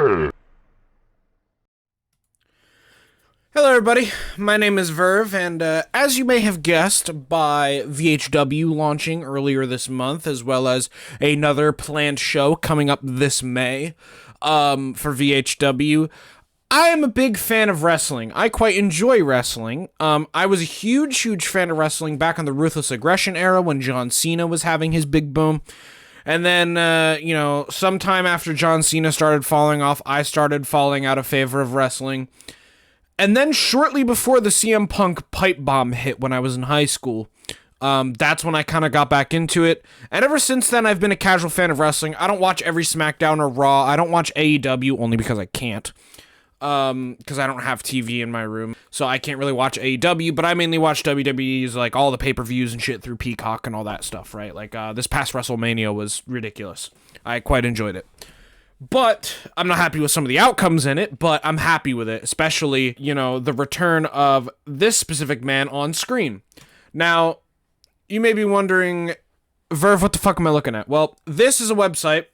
Hello everybody, my name is Verve, and as you may have guessed by VHW launching earlier this month, as well as another planned show coming up this May for VHW, I am a big fan of wrestling. I quite enjoy wrestling. I was a huge fan of wrestling back in the Ruthless Aggression era when John Cena was having his big boom. And then, sometime after John Cena started falling off, I started falling out of favor of wrestling. And then shortly before the CM Punk pipe bomb hit when I was in high school, that's when I kind of got back into it. And ever since then, I've been a casual fan of wrestling. I don't watch every SmackDown or Raw. I don't watch AEW only because I can't. Because I don't have TV in my room, so I can't really watch AEW, but I mainly watch WWE's, like, all the pay-per-views and shit through Peacock and all that stuff, right? Like, this past WrestleMania was ridiculous. I quite enjoyed it. But I'm not happy with some of the outcomes in it, but I'm happy with it, especially, the return of this specific man on screen. Now, you may be wondering, Verve, what the fuck am I looking at? Well, this is a website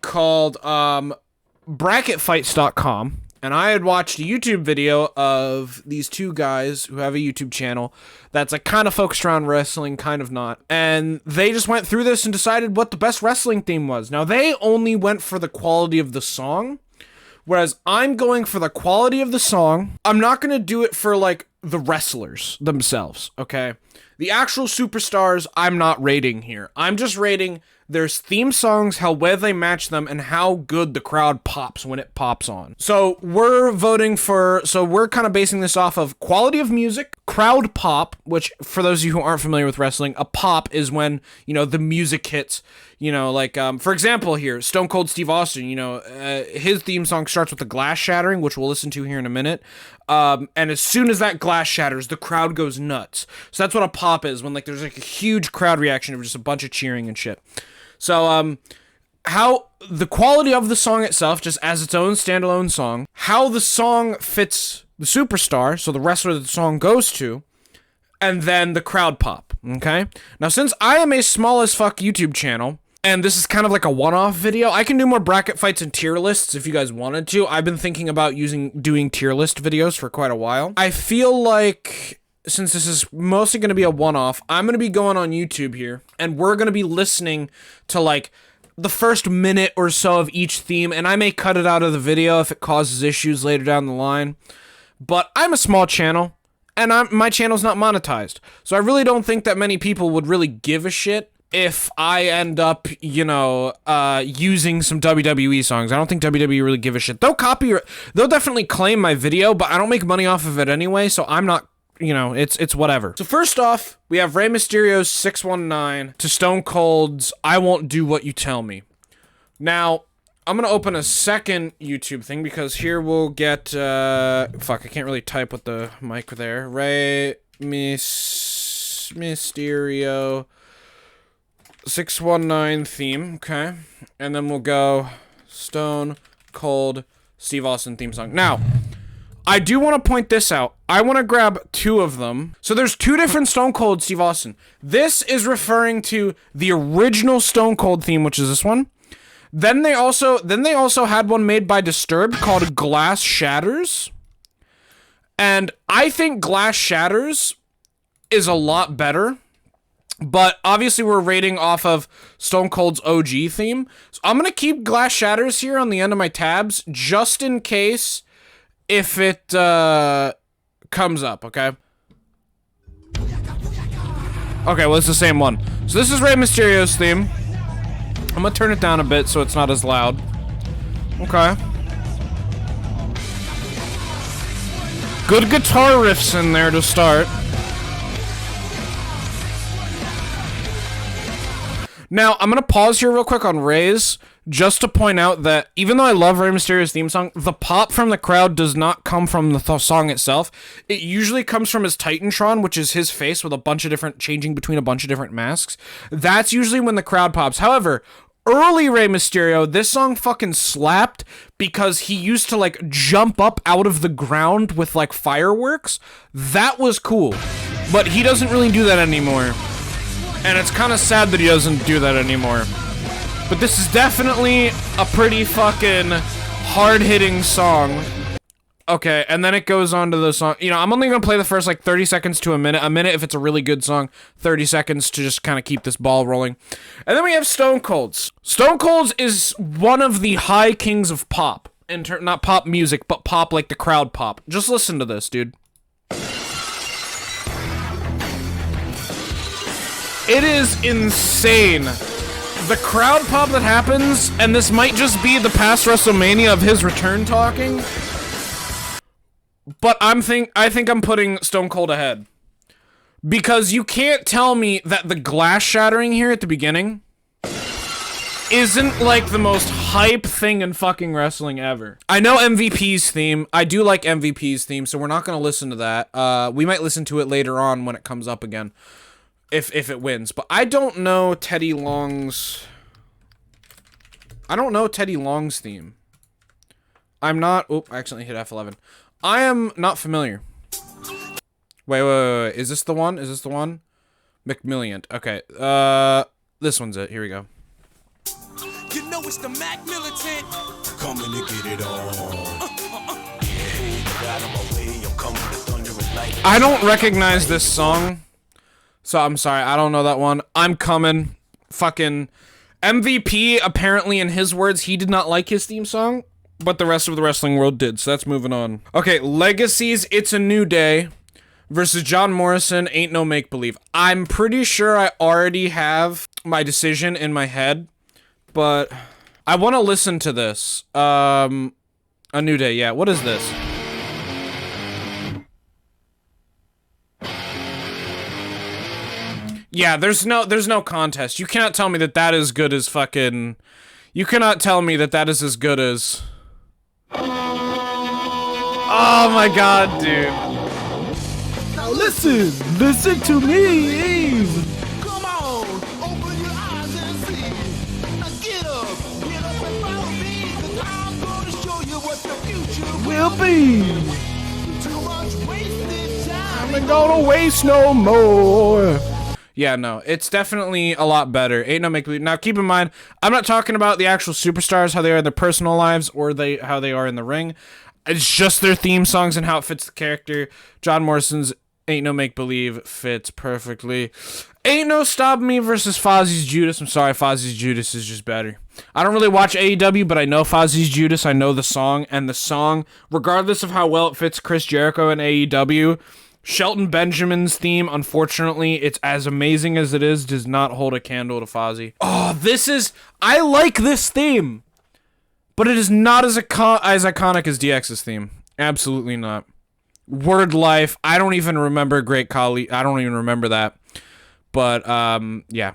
called bracketfights.com, and I had watched a YouTube video of these two guys who have a YouTube channel that's like kind of focused around wrestling, kind of not. And they just went through this and decided what the best wrestling theme was. Now, they only went for the quality of the song, whereas I'm going for the quality of the song. I'm not going to do it for, like, the wrestlers themselves, okay? The actual superstars, I'm not rating here. I'm just rating their theme songs, how well they match them, and how good the crowd pops when it pops on. So we're kind of basing this off of quality of music, crowd pop, which for those of you who aren't familiar with wrestling, a pop is when, the music hits, for example here, Stone Cold Steve Austin, his theme song starts with the glass shattering, which we'll listen to here in a minute. And as soon as that glass shatters, the crowd goes nuts. So that's what a pop is, when, like, there's, like, a huge crowd reaction of just a bunch of cheering and shit. So, how the quality of the song itself, just as its own standalone song, how the song fits the superstar, so the wrestler that the song goes to, and then the crowd pop, okay? Now, since I am a small as fuck YouTube channel, and this is kind of like a one-off video, I can do more bracket fights and tier lists if you guys wanted to. I've been thinking about doing tier list videos for quite a while. I feel like, since this is mostly going to be a one-off, I'm going to be going on YouTube here, and we're going to be listening to, like, the first minute or so of each theme, and I may cut it out of the video if it causes issues later down the line. But I'm a small channel, and my channel's not monetized, so I really don't think that many people would really give a shit if I end up, using some WWE songs. I don't think WWE really give a shit. They'll definitely claim my video, but I don't make money off of it anyway, so I'm not, it's whatever. So first off, we have Rey Mysterio's 619 to Stone Cold's I Won't Do What You Tell Me. Now, I'm gonna open a second YouTube thing, because here we'll get, fuck, I can't really type with the mic there. Rey Mysterio 619 theme, okay, and then we'll go Stone Cold Steve Austin theme song. Now, I do want to point this out. I want to grab two of them. So there's two different Stone Cold Steve Austin. This is referring to the original Stone Cold theme, which is this one. Then they also had one made by Disturbed called Glass Shatters. And I think Glass Shatters is a lot better. But obviously we're rating off of Stone Cold's OG theme. So I'm going to keep Glass Shatters here on the end of my tabs, just in case if it comes up, okay? Okay, well, it's the same one. So this is Rey Mysterio's theme. I'm going to turn it down a bit so it's not as loud. Okay. Good guitar riffs in there to start. Now, I'm going to pause here real quick on Rey's, just to point out that even though I love Rey Mysterio's theme song, the pop from the crowd does not come from the song itself. It usually comes from his Titantron, which is his face with changing between a bunch of different masks. That's usually when the crowd pops. However, early Rey Mysterio, this song fucking slapped because he used to, like, jump up out of the ground with, like, fireworks. That was cool. But he doesn't really do that anymore. And it's kind of sad that he doesn't do that anymore. But this is definitely a pretty fucking hard-hitting song. Okay, and then it goes on to the song. You know, I'm only gonna play the first like 30 seconds to a minute. A minute if it's a really good song. 30 seconds to just kind of keep this ball rolling. And then we have Stone Cold's. Stone Cold's is one of the high kings of pop. Not pop music, but pop like the crowd pop. Just listen to this, dude. It is insane. The crowd pop that happens, and this might just be the past WrestleMania of his return talking. But I think I'm putting Stone Cold ahead. Because you can't tell me that the glass shattering here at the beginning isn't like the most hype thing in fucking wrestling ever. I know MVP's theme. I do like MVP's theme, so we're not going to listen to that. We might listen to it later on when it comes up again. If it wins. But I don't know Teddy Long's... I don't know Teddy Long's theme. I'm not... Oh, I accidentally hit F11. I am not familiar. Wait. Is this the one? Is this the one? McMillian. Okay. This one's it. Here we go. You know it's the Mac Militant. Coming to get it on. I don't recognize this song. So I'm sorry. I don't know that one. I'm coming. Fucking MVP, apparently in his words, he did not like his theme song. But the rest of the wrestling world did, so that's moving on. Okay, Legacies, It's a New Day versus John Morrison, Ain't No Make Believe. I'm pretty sure I already have my decision in my head, but I want to listen to this. A New Day, yeah. What is this? Yeah, there's no contest. You cannot tell me that that is good as fucking... You cannot tell me that that is as good as... Oh my god, dude. Now listen to me. Come on, open your eyes and see. Now get up and follow me, 'cause I'm gonna show you what the future Will be. Too much wasted time. I ain't gonna waste no more. Yeah, no, it's definitely a lot better. Ain't No Make Believe. Now, keep in mind, I'm not talking about the actual superstars, how they are in their personal lives, or how they are in the ring. It's just their theme songs and how it fits the character. John Morrison's Ain't No Make Believe fits perfectly. Ain't No Stop Me versus Fozzie's Judas. I'm sorry, Fozzie's Judas is just better. I don't really watch AEW, but I know Fozzie's Judas. I know the song, and the song, regardless of how well it fits Chris Jericho and AEW, Shelton Benjamin's theme, unfortunately, it's as amazing as it is, does not hold a candle to Fozzy. Oh, I like this theme, but it is not as iconic as DX's theme. Absolutely not. Word Life, I don't even remember Great Khali. I don't even remember that. But, yeah.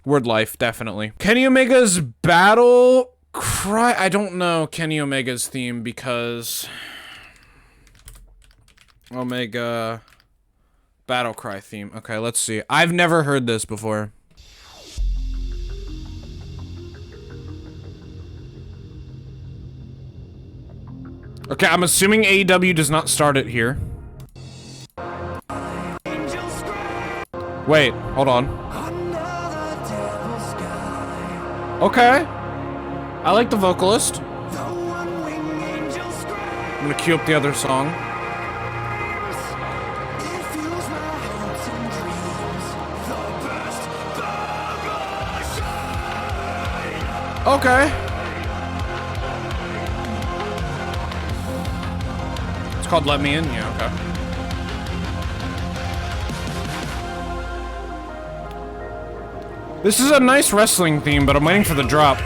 Word Life, definitely. Kenny Omega's Battle Cry. I don't know Kenny Omega's theme because... Omega Battle Cry theme. Okay, let's see. I've never heard this before. Okay, I'm assuming AEW does not start it here. Wait, hold on. Okay. I like the vocalist. I'm gonna cue up the other song. Okay. It's called Let Me In? Yeah, okay. This is a nice wrestling theme, but I'm waiting for the drop.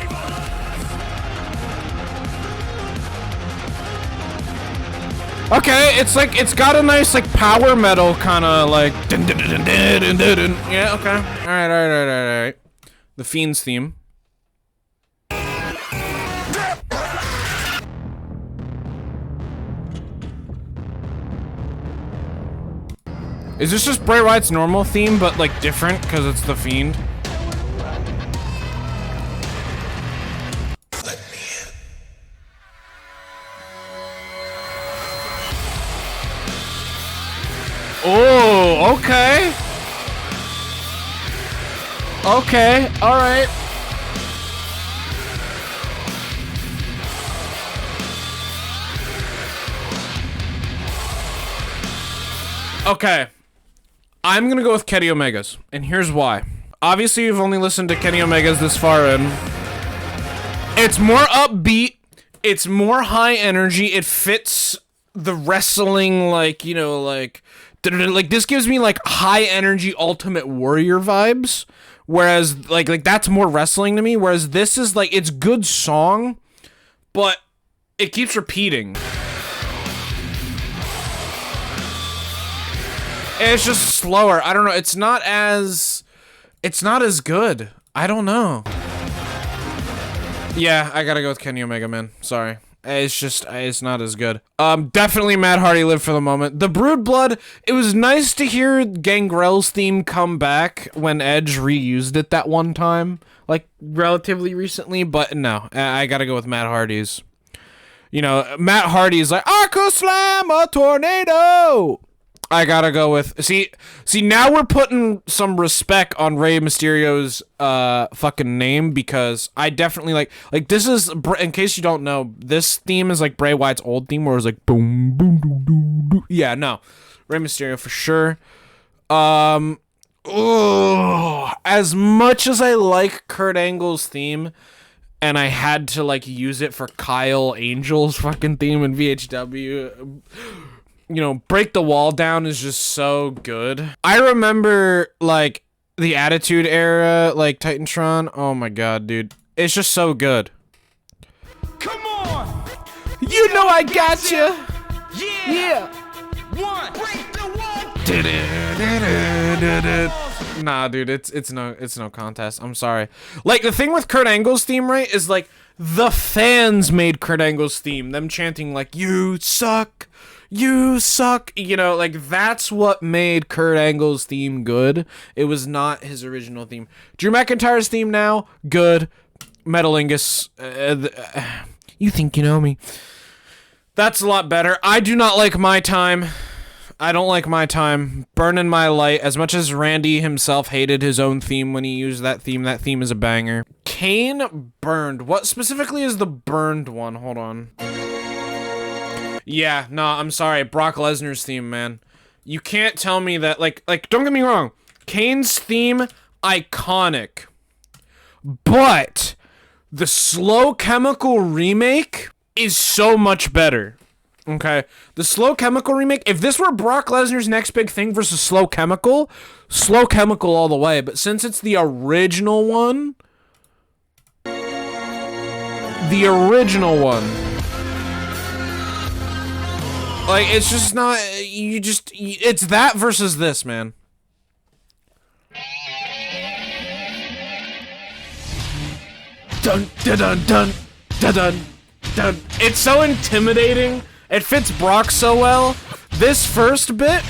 Okay, it's like, it's got a nice, like, power metal kind of, like, dun, dun, dun, dun, dun, dun, dun. Yeah, okay. Alright. The Fiend's theme. Is this just Bray Wyatt's normal theme, but, like, different, because it's The Fiend? Oh, okay. Okay, alright. Okay. I'm gonna go with Kenny Omega's, and here's why. Obviously, you've only listened to Kenny Omega's this far in. It's more upbeat. It's more high energy. It fits the wrestling, like, you know, like this gives me like high energy Ultimate Warrior vibes. Whereas like that's more wrestling to me. Whereas this is like, it's good song, but it keeps repeating. It's just slower. I don't know. It's not as good. I don't know. Yeah, I gotta go with Kenny Omega, man. Sorry. It's not as good. Definitely Matt Hardy lived for the moment. The Brood Blood, it was nice to hear Gangrel's theme come back when Edge reused it that one time, like relatively recently, but no, I gotta go with Matt Hardy's. You know, Matt Hardy's like, I could slam a tornado! I gotta go with... See, now we're putting some respect on Rey Mysterio's fucking name, because I definitely like this is, in case you don't know, this theme is like Bray Wyatt's old theme where it was like boom, boom, doo, doo, doo. Yeah, no. Rey Mysterio for sure. As much as I like Kurt Angle's theme, and I had to like use it for Kyle Angel's fucking theme in VHW... You know, Break the Wall Down is just so good. I remember, like, the Attitude Era, like, Titantron. Oh my god, dude. It's just so good. Come on! You know I got you. Yeah! One! Break the wall! Nah, dude, it's no contest. I'm sorry. Like, the thing with Kurt Angle's theme, right, is, like, the fans made Kurt Angle's theme. Them chanting, like, you suck. You suck, you know, like, that's what made Kurt Angle's theme good. It was not his original theme. Drew McIntyre's theme now, good. Metalingus, you think you know me. That's a lot better. I do not like My Time. I don't like My Time. Burning My Light, as much as Randy himself hated his own theme when he used that theme is a banger. Kane Burned. What specifically is the burned one? Hold on. Yeah, no, I'm sorry. Brock Lesnar's theme, man. You can't tell me that, like, don't get me wrong. Kane's theme, iconic. But the Slow Chemical remake is so much better. Okay? The Slow Chemical remake, if this were Brock Lesnar's next big thing versus Slow Chemical all the way. But since it's the original one, like, it's just not, it's that versus this, man. Dun dun dun dun dun dun dun. It's so intimidating. It fits Brock so well. This first bit,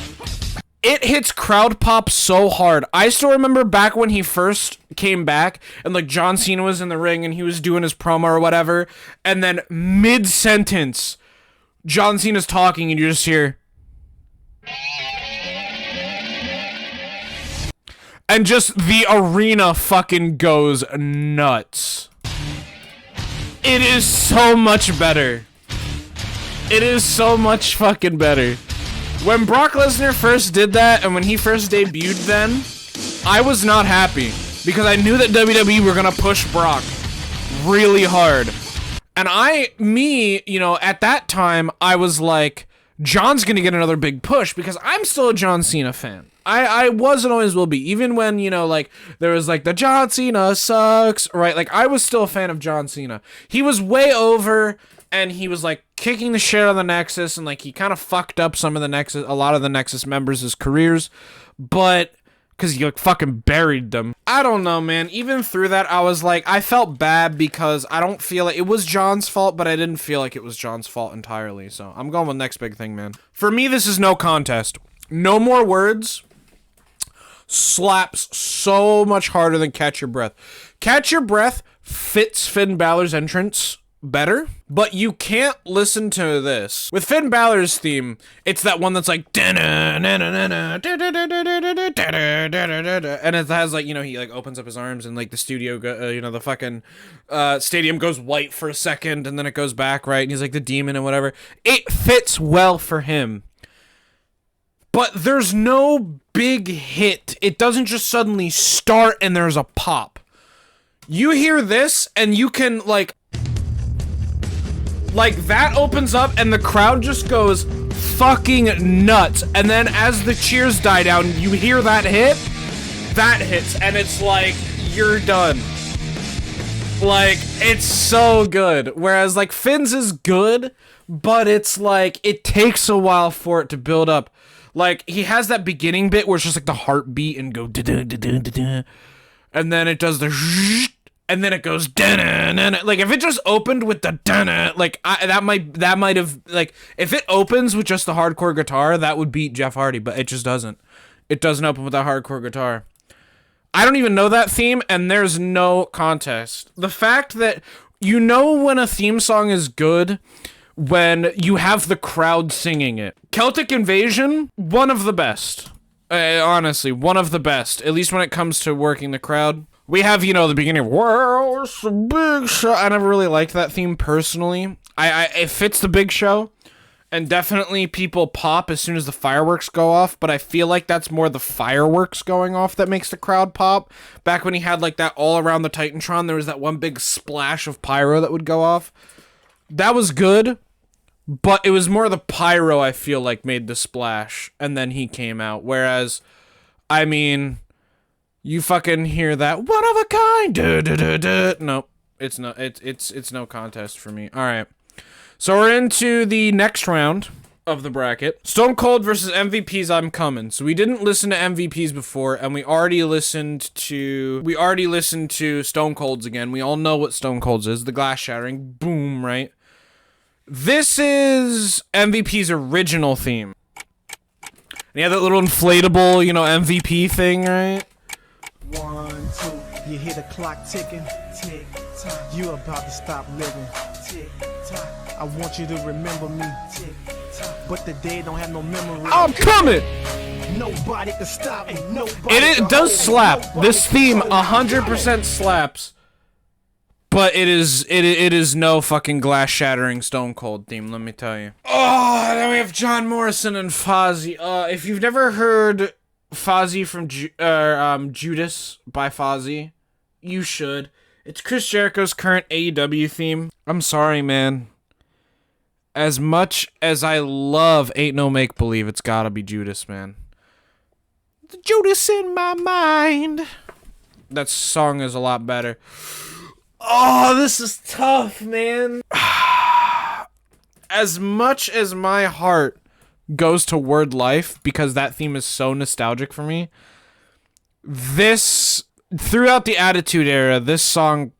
it hits crowd pop so hard. I still remember back when he first came back, and like John Cena was in the ring and he was doing his promo or whatever, and then mid-sentence, John Cena's talking and you just hear, and just the arena fucking goes nuts. It is so much better. It is so much fucking better. When Brock Lesnar first did that and when he first debuted then, I was not happy because I knew that WWE were gonna push Brock really hard. And you know, at that time, I was like, John's gonna get another big push because I'm still a John Cena fan. I was and always will be. Even when, you know, like, there was, like, the John Cena sucks, right? Like, I was still a fan of John Cena. He was way over, and he was, like, kicking the shit out of the Nexus, and, like, he kind of fucked up a lot of the Nexus members' careers, but... because he, like, fucking buried them. I don't know, man. Even through that, I was like, I felt bad because I don't feel like it was John's fault, but I didn't feel like it was John's fault entirely. So I'm going with next big thing, man. For me, this is no contest. No More Words slaps so much harder than Catch Your Breath. Catch Your Breath fits Finn Balor's entrance better, but you can't listen to this. With Finn Balor's theme, it's that one that's like, and it has, like, you know, he, like, opens up his arms and, like, the studio, you know, the fucking stadium goes white for a second and then it goes back, right? And he's like the demon and whatever. It fits well for him. but there's no big hit. It doesn't just suddenly start and there's a pop. You hear this and you can like that opens up and the crowd just goes fucking nuts. And then as the cheers die down, you hear that hits, and it's like, you're done. Like, it's so good. Whereas, like, Finn's is good, but it's like, it takes a while for it to build up. Like, he has that beginning bit where it's just like the heartbeat and go da-da-da-da-da-da. And then it does the zzzz, and then it goes da-da-da-da. Like, if it just opened with the da-da, like, that might have, like, if it opens with just the hardcore guitar, that would beat Jeff Hardy, but it just doesn't. It doesn't open with that hardcore guitar. I don't even know that theme, and there's no contest. The fact that you know when a theme song is good when you have the crowd singing it. Celtic Invasion, one of the best. Honestly, one of the best. At least when it comes to working the crowd. We have, you know, the beginning of, well, it's a big show. I never really liked that theme personally. It fits the big show. And definitely people pop as soon as the fireworks go off, but I feel like that's more the fireworks going off that makes the crowd pop. Back when he had like that all around the Titantron, there was that one big splash of pyro that would go off. That was good, but it was more the pyro I feel like made the splash, and then he came out. Whereas, I mean, you fucking hear that one of a kind. Duh, duh, duh, duh. Nope, it's no, it's no contest for me. All right. So we're into the next round of the bracket. Stone Cold versus MVP's I'm Coming. So we didn't listen to MVP's before, and we already listened to Stone Cold's again. We all know what Stone Cold's is. The glass shattering. Boom, right? This is MVP's original theme. And you have that little inflatable, you know, MVP thing, right? 1, 2, you hear the clock ticking. Tick tock. You about to stop living. Tick tock. I want you to remember me. Tick tock. But the dead don't have no memory. I'm coming. Nobody can stop me. Nobody. It does slap. This theme 100% slaps. But it is no fucking glass shattering Stone Cold theme, let me tell you. Oh, then we have John Morrison and Fozzy. If you've never heard Fozzy from Judas by Fozzy, you should. It's Chris Jericho's current AEW theme. I'm sorry, man. As much as I love Ain't No Make Believe, it's gotta be Judas, man. The Judas in my mind. That song is a lot better. Oh, this is tough, man. As much as my heart goes to Word Life, because that theme is so nostalgic for me, throughout the Attitude Era, this song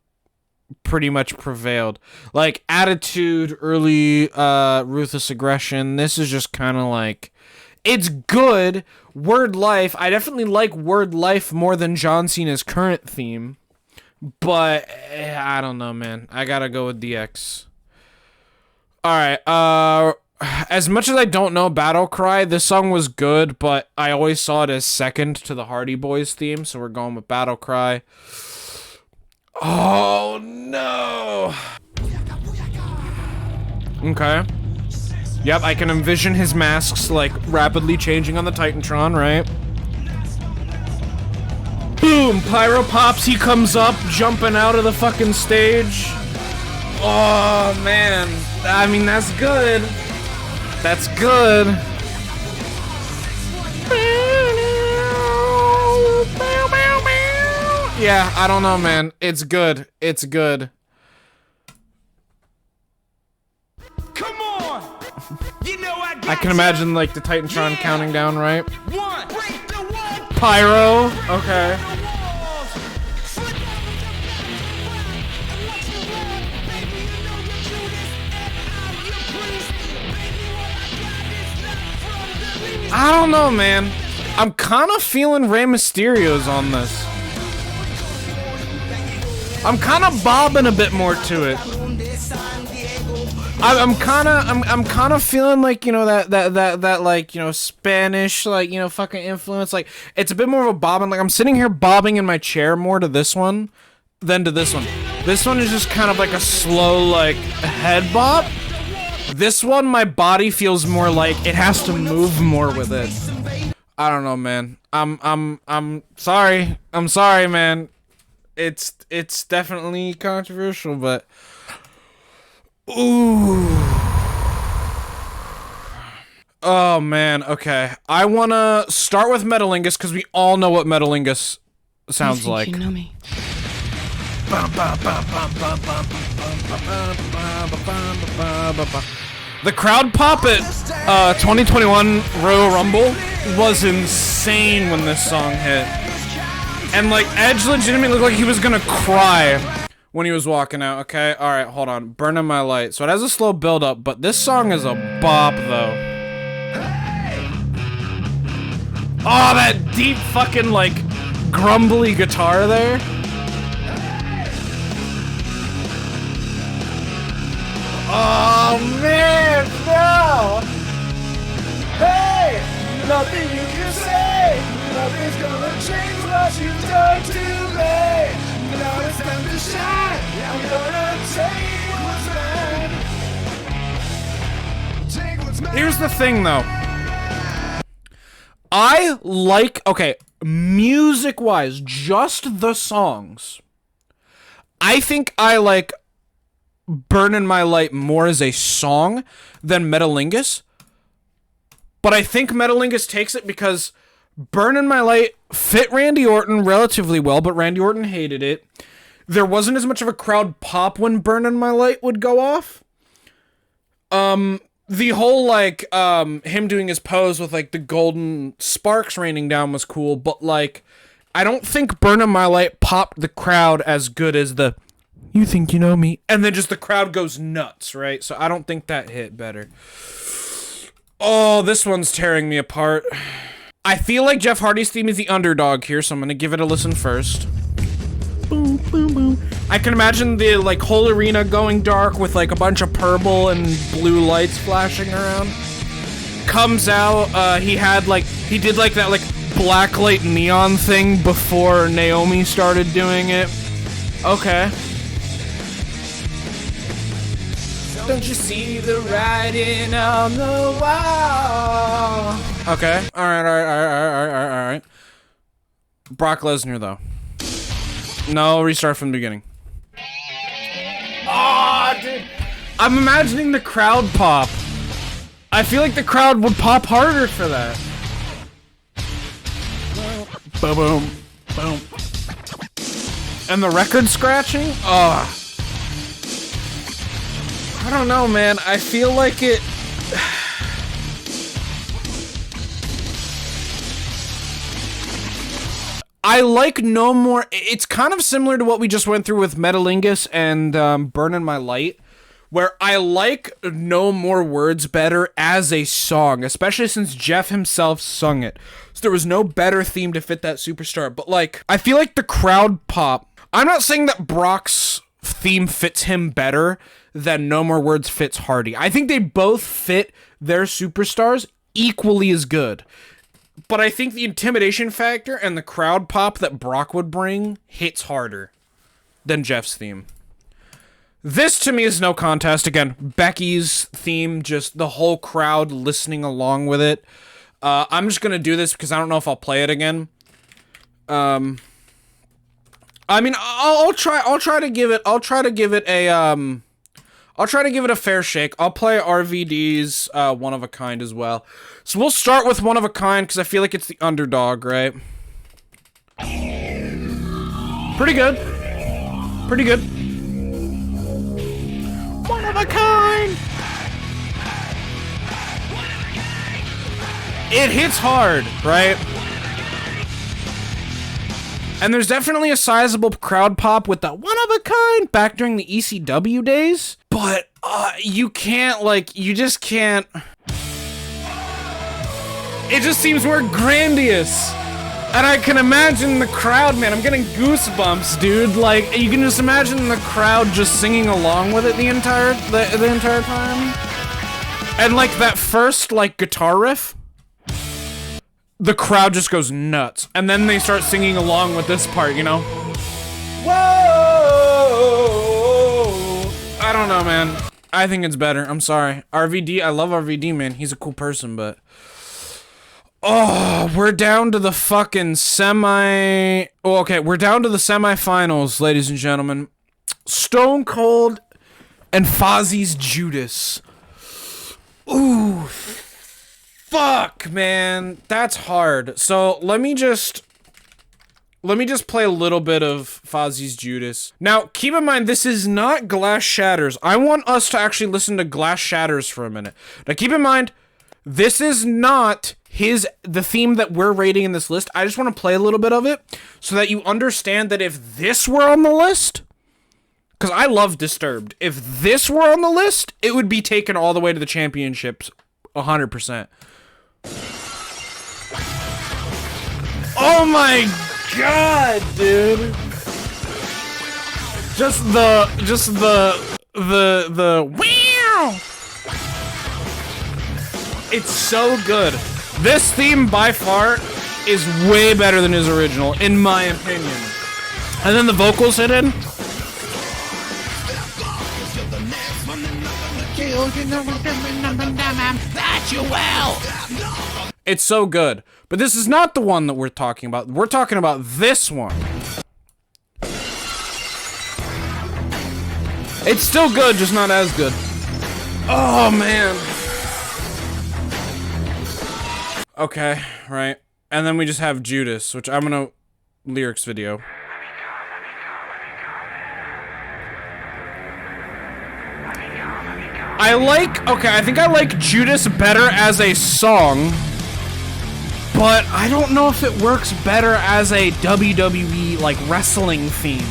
pretty much prevailed. Like, Attitude, early Ruthless Aggression, this is just kind of like, it's good. Word Life, I definitely like Word Life more than John Cena's current theme. But, I don't know, man. I gotta go with DX. Alright, as much as I don't know Battle Cry, this song was good, but I always saw it as second to the Hardy Boys theme, so we're going with Battle Cry. Oh, no! Okay. Yep, I can envision his masks, like, rapidly changing on the Titantron, right? Boom! Pyro pops, he comes up, jumping out of the fucking stage. Oh, man. I mean, that's good. That's good. Yeah, I don't know, man. It's good. It's good. Come on! You know I can imagine, like, the Titantron counting down, right? One, break the wall. Pyro. Okay. I don't know, man. I'm kind of feeling Rey Mysterio's on this. I'm kind of bobbing a bit more to it. I'm kind of feeling like, you know, that like, you know, Spanish, like, you know, fucking influence. Like, it's a bit more of a bobbing. Like, I'm sitting here bobbing in my chair more to this one than to this one. This one is just kind of like a slow, like, head bob. This one, my body feels more like it has to move more with it. I don't know, man. I'm sorry. I'm sorry, man. It's definitely controversial, but ooh. Oh man, okay. I wanna start with Metalingus because we all know what Metalingus sounds like. You know me. The crowd pop at 2021 Royal Rumble was insane when this song hit. And like Edge legitimately looked like he was gonna cry when he was walking out, okay? Alright, hold on. Burning My Light. So it has a slow build up, but this song is a bop though. Oh, that deep fucking like grumbly guitar there. Oh man, no! Hey! Nothing you can say! Nothing's gonna change what you've done to me! Now it's time to shine! I'm gonna take what's mine! Here's the thing though. I like, okay, music-wise, just the songs. I think I like Burnin' My Light more as a song than Metalingus. But I think Metalingus takes it because Burnin' My Light fit Randy Orton relatively well, but Randy Orton hated it. There wasn't as much of a crowd pop when Burnin' My Light would go off. The whole, like, him doing his pose with, like, the golden sparks raining down was cool, but, like, I don't think Burnin' My Light popped the crowd as good as the "You think you know me," and then just the crowd goes nuts, right? So I don't think that hit better. Oh, this one's tearing me apart. I feel like Jeff Hardy's theme is the underdog here, so I'm gonna give it a listen first. Boom, boom, boom. I can imagine the, like, whole arena going dark with, like, a bunch of purple and blue lights flashing around. Comes out, he did, like, that, like, blacklight neon thing before Naomi started doing it. Okay. Don't you see the writing on the wall? Okay. Alright. Brock Lesnar, though. No, restart from the beginning. Oh, dude. I'm imagining the crowd pop. I feel like the crowd would pop harder for that. Boom, boom, boom. And the record scratching? Oh. I don't know, man. I feel like it... I like No More... It's kind of similar to what we just went through with Metalingus and Burnin' My Light, where I like No More Words better as a song, especially since Jeff himself sung it. So there was no better theme to fit that superstar. But, like, I feel like the crowd pop... I'm not saying that Brock's theme fits him better than No More Words fits Hardy. I think they both fit their superstars equally as good. But I think the intimidation factor and the crowd pop that Brock would bring hits harder than Jeff's theme. This, to me, is no contest. Again, Becky's theme, just the whole crowd listening along with it. I'm just gonna do this because I don't know if I'll play it again. I mean, I'll try to give it a fair shake. I'll play RVD's One of a Kind as well. So we'll start with One of a Kind because I feel like it's the underdog, right? Pretty good. Pretty good. One of a kind. It hits hard, right? And there's definitely a sizable crowd pop with the One of a Kind back during the ECW days. But you can't, like, you just can't. It just seems more grandiose. And I can imagine the crowd, man. I'm getting goosebumps, dude. Like, you can just imagine the crowd just singing along with it the entire time. And, like, that first, like, guitar riff, the crowd just goes nuts. And then they start singing along with this part, you know? Whoa! I don't know, man. I think it's better. I'm sorry. RVD, I love RVD, man. He's a cool person, but... Oh, we're down to the fucking semi... Oh, okay, we're down to the semifinals, ladies and gentlemen. Stone Cold and Fozzie's Judas. Ooh, fuck, man. That's hard. So, let me just play a little bit of Fozzie's Judas. Now, keep in mind, this is not Glass Shatters. I want us to actually listen to Glass Shatters for a minute. Now, keep in mind, this is not the theme that we're rating in this list. I just want to play a little bit of it so that you understand that if this were on the list, because I love Disturbed, if this were on the list, it would be taken all the way to the championships 100%. Oh my god, dude. Just the wow. It's so good. This theme, by far, is way better than his original, in my opinion. And then the vocals hit in. It's so good. But this is not the one that we're talking about. We're talking about this one. It's still good, just not as good. Oh, man. Okay, right. And then we just have Judas, which I'm gonna lyrics video. I think I like Judas better as a song, but I don't know if it works better as a WWE, like, wrestling theme.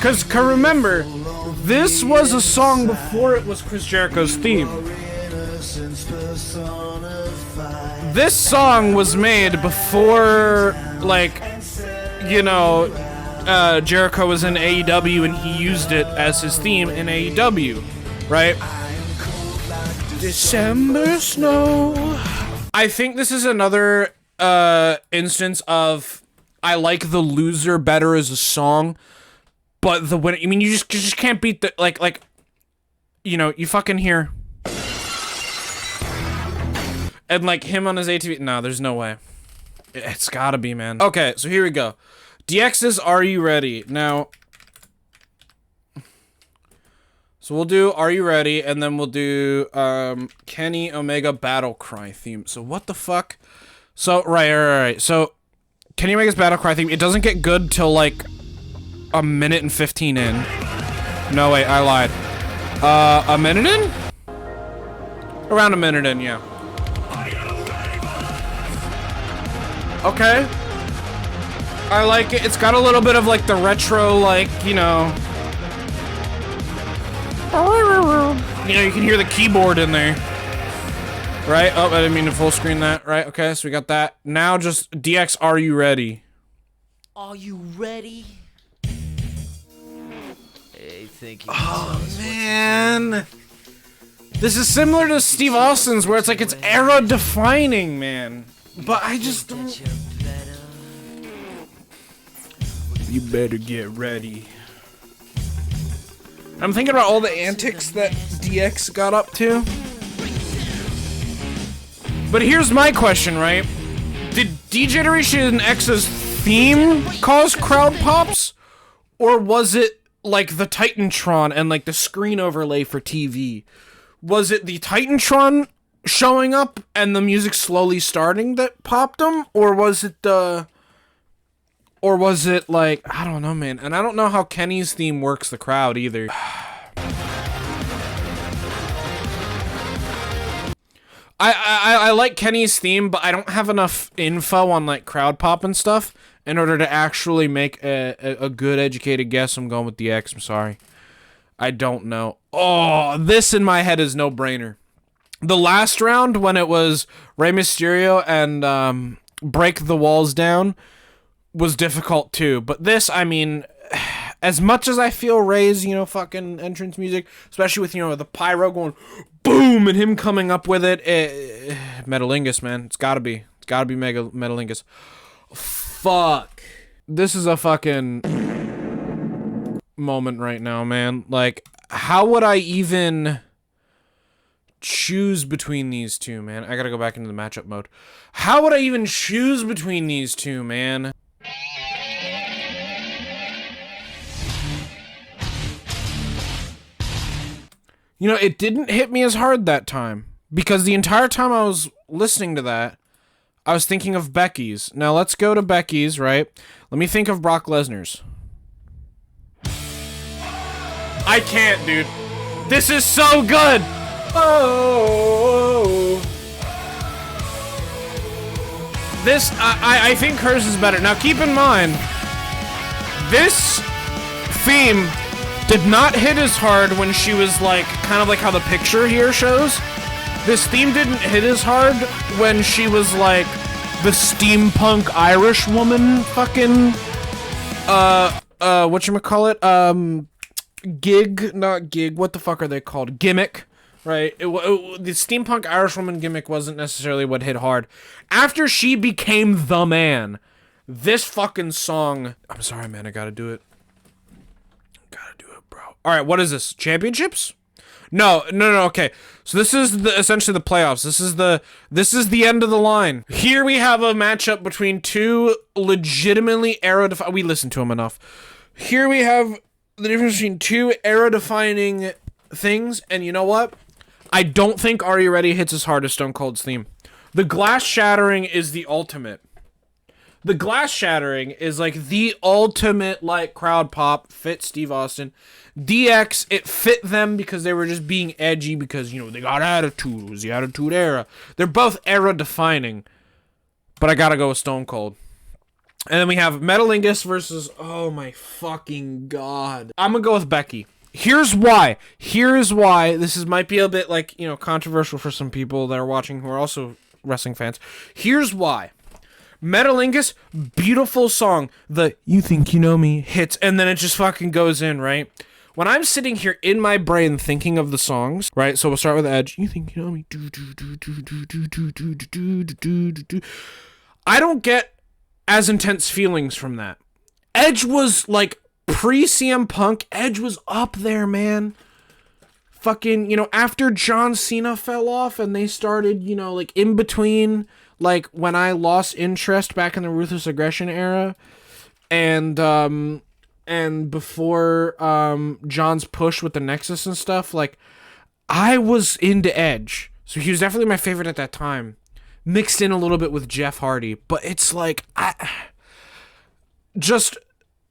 Cause remember, this was a song before it was Chris Jericho's theme. This song was made before, like, you know, Jericho was in AEW and he used it as his theme in AEW, right? December snow. I think this is another instance of I like The Loser better as a song, but the winner, I mean, you just can't beat the like you know, you fucking hear. And, like, him on his ATV... No, there's no way. It's gotta be, man. Okay, so here we go. DX's Are You Ready? Now... So we'll do Are You Ready? And then we'll do, Kenny Omega Battle Cry theme. So what the fuck? So, right. So, Kenny Omega's Battle Cry theme, it doesn't get good till, like, a minute and 15 in. No, wait, I lied. A minute in? Around a minute in, yeah. Okay. I like it. It's got a little bit of, like, the retro, like, you know... You know, you can hear the keyboard in there. Right? Oh, I didn't mean to full screen that. Right, okay, so we got that. Now just DX, Are You Ready? Are you ready? Hey, thank you. Oh, man. This is similar to Steve Austin's, where it's like, it's era-defining, man. But I just don't... You better get ready. I'm thinking about all the antics that DX got up to. But here's my question, right? Did D-Generation X's theme cause crowd pops? Or was it like the Titantron and like the screen overlay for TV? Was it the Titantron showing up and the music slowly starting that popped them? Or was it like, I don't know, man. And I don't know how Kenny's theme works the crowd either. I like Kenny's theme, but I don't have enough info on like crowd pop and stuff in order to actually make a good educated guess. I'm going with DX. I'm sorry. I don't know. Oh, this in my head is no brainer. The last round when it was Rey Mysterio and Break the Walls Down was difficult too. But this, I mean, as much as I feel Rey's, you know, fucking entrance music, especially with, you know, the pyro going boom and him coming up with it, Metalingus, man. It's gotta be Mega Metalingus. Fuck. This is a fucking moment right now, man. Like, how would I even choose between these two, man? I gotta go back into the matchup mode. How would I even choose between these two, man? You know, it didn't hit me as hard that time, because the entire time I was listening to that, I was thinking of Becky's. Now let's go to Becky's, right? Let me think of Brock Lesnar's. I can't, dude. This is so good! Oh. This, I think hers is better. Now keep in mind, this theme did not hit as hard when she was like, kind of like how the picture here shows. This theme didn't hit as hard when she was like the steampunk Irish woman fucking, whatchamacallit, not gig, what the fuck are they called? Gimmick, right? The steampunk Irish woman gimmick wasn't necessarily what hit hard. After she became the man, this fucking song, I'm sorry, man, I gotta do it. Gotta do it, bro. Alright, what is this? Championships? No, okay. So this is essentially the playoffs. This is the end of the line. Here we have a matchup between two legitimately era-defining... We listened to them enough. Here we have the difference between two era-defining things, and you know what? I don't think Are You Ready hits as hard as Stone Cold's theme. The glass shattering is the ultimate. The glass shattering is like the ultimate like crowd pop, fit Steve Austin. DX, it fit them because they were just being edgy because, you know, they got attitude. It was the Attitude Era. They're both era defining. But I gotta go with Stone Cold. And then we have Metalingus versus, oh my fucking god. I'm gonna go with Becky. Here's why. This might be a bit like, you know, controversial for some people that are watching who are also wrestling fans. Here's why. Metalingus, beautiful song. The You Think You Know Me hits, and then it just fucking goes in, right? When I'm sitting here in my brain thinking of the songs, right? So we'll start with Edge. You think you know me. I don't get as intense feelings from that. Edge was like pre-CM Punk. Edge was up there, man. Fucking, you know, after John Cena fell off and they started, you know, like in between, like when I lost interest back in the Ruthless Aggression era and before John's push with the Nexus and stuff, like I was into Edge. So he was definitely my favorite at that time. Mixed in a little bit with Jeff Hardy, but it's like just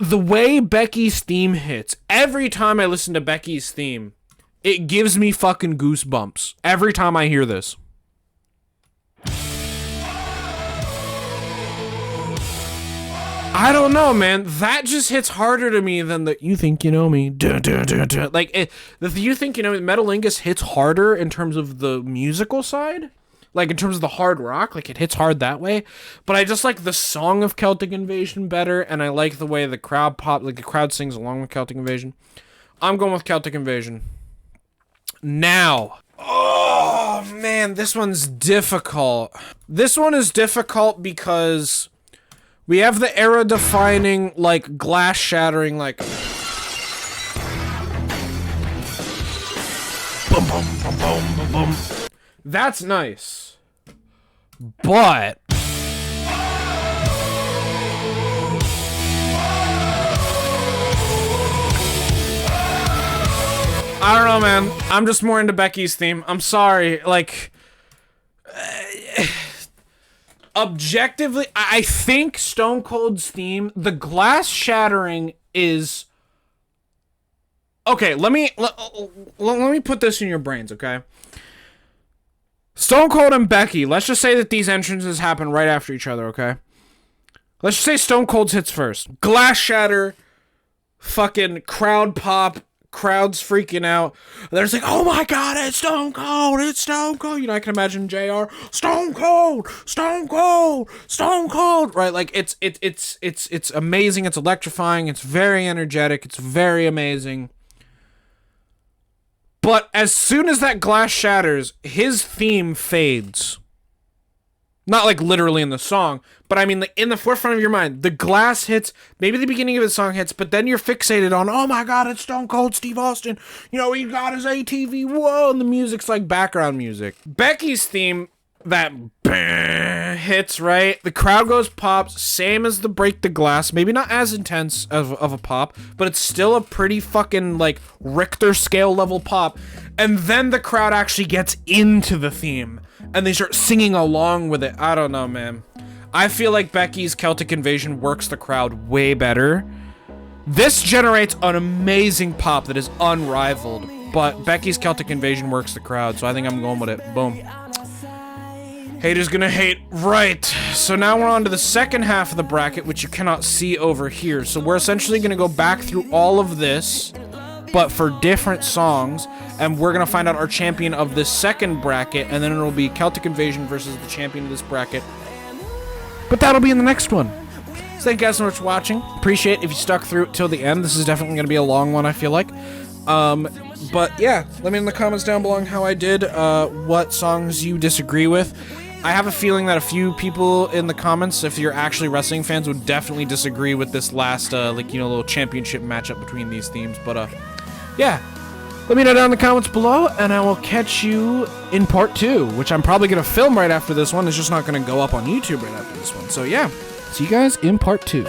the way Becky's theme hits. Every time I listen to Becky's theme, it gives me fucking goosebumps every time I hear this. I don't know, man. That just hits harder to me than the You Think You Know Me. Like, the You Think You Know Me, Metalingus hits harder in terms of the musical side. Like, in terms of the hard rock, like, it hits hard that way. But I just like the song of Celtic Invasion better, and I like the way the crowd pop, like, the crowd sings along with Celtic Invasion. I'm going with Celtic Invasion. Now. Oh, man, this one's difficult. This one is difficult because we have the era-defining, like, glass-shattering, like... Boom, boom, boom, boom, boom, boom. That's nice. But... I don't know, man. I'm just more into Becky's theme. I'm sorry. Like, objectively, I think Stone Cold's theme, the glass shattering is... Okay, let me put this in your brains, okay? Stone Cold and Becky, let's just say that these entrances happen right after each other, okay? Let's just say Stone Cold's hits first. Glass shatter, fucking crowd pop, crowds freaking out. There's like, oh my god, it's Stone Cold, it's Stone Cold. You know, I can imagine JR, Stone Cold, Stone Cold, Stone Cold. Right, like it's amazing, it's electrifying, it's very energetic, it's very amazing. But as soon as that glass shatters, his theme fades. Not like literally in the song, but I mean like in the forefront of your mind. The glass hits, maybe the beginning of the song hits, but then you're fixated on, oh my god, it's Stone Cold Steve Austin. You know, he got his ATV, whoa, and the music's like background music. Becky's theme, that hits, right? The crowd goes pops, same as the break the glass. Maybe not as intense of a pop, but it's still a pretty fucking like Richter scale level pop. And then the crowd actually gets into the theme and they start singing along with it. I don't know, man. I feel like Becky's Celtic Invasion works the crowd way better. This generates an amazing pop that is unrivaled, but Becky's Celtic Invasion works the crowd, so I think I'm going with it. Boom. Haters gonna hate. Right. So now we're on to the second half of the bracket, which you cannot see over here. So we're essentially gonna go back through all of this, but for different songs, and we're gonna find out our champion of this second bracket, and then it'll be Celtic Invasion versus the champion of this bracket. But that'll be in the next one. So thank you guys so much for watching. Appreciate if you stuck through it till the end. This is definitely gonna be a long one, I feel like. But yeah, let me in the comments down below how I did, what songs you disagree with. I have a feeling that a few people in the comments, if you're actually wrestling fans, would definitely disagree with this last, like, you know, little championship matchup between these themes. But, yeah. Let me know down in the comments below, and I will catch you in part 2, which I'm probably going to film right after this one. It's just not going to go up on YouTube right after this one. So, yeah. See you guys in part 2.